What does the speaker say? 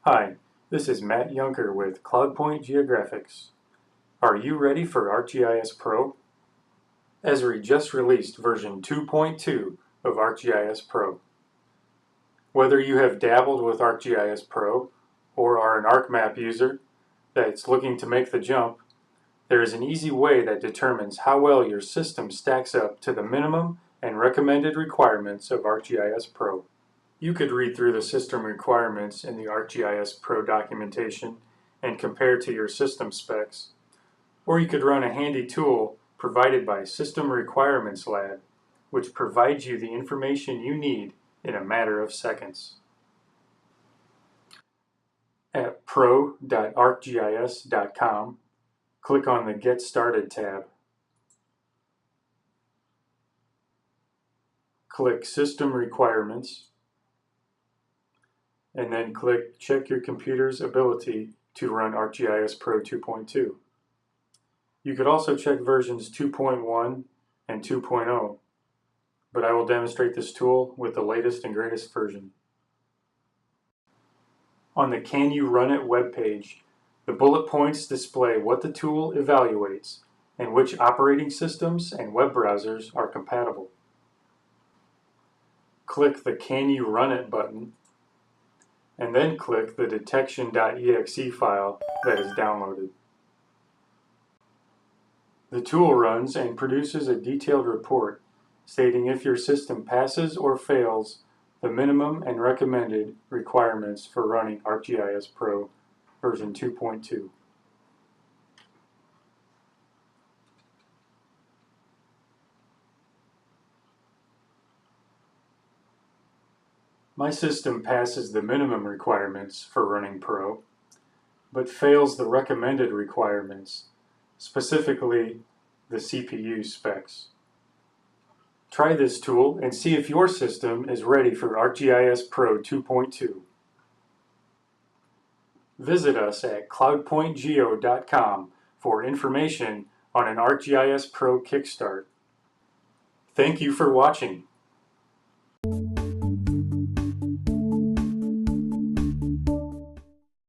Hi, this is Matt Junker with CloudPoint Geographics. Are you ready for ArcGIS Pro? Esri just released version 2.2 of ArcGIS Pro. Whether you have dabbled with ArcGIS Pro or are an ArcMap user that's looking to make the jump, there is an easy way that determines how well your system stacks up to the minimum and recommended requirements of ArcGIS Pro. You could read through the system requirements in the ArcGIS Pro documentation and compare to your system specs, or you could run a handy tool provided by System Requirements Lab, which provides you the information you need in a matter of seconds. At pro.arcgis.com, click on the Get Started tab. Click System Requirements, and then click Check your computer's ability to run ArcGIS Pro 2.2. You could also check versions 2.1 and 2.0, but I will demonstrate this tool with the latest and greatest version. On the Can You Run It webpage, the bullet points display what the tool evaluates and which operating systems and web browsers are compatible. Click the Can You Run It button, and then click the detection.exe file that is downloaded. The tool runs and produces a detailed report stating if your system passes or fails the minimum and recommended requirements for running ArcGIS Pro version 2.2. My system passes the minimum requirements for running Pro, but fails the recommended requirements, specifically the CPU specs. Try this tool and see if your system is ready for ArcGIS Pro 2.2. Visit us at cloudpointgeo.com for information on an ArcGIS Pro Kickstart. Thank you for watching.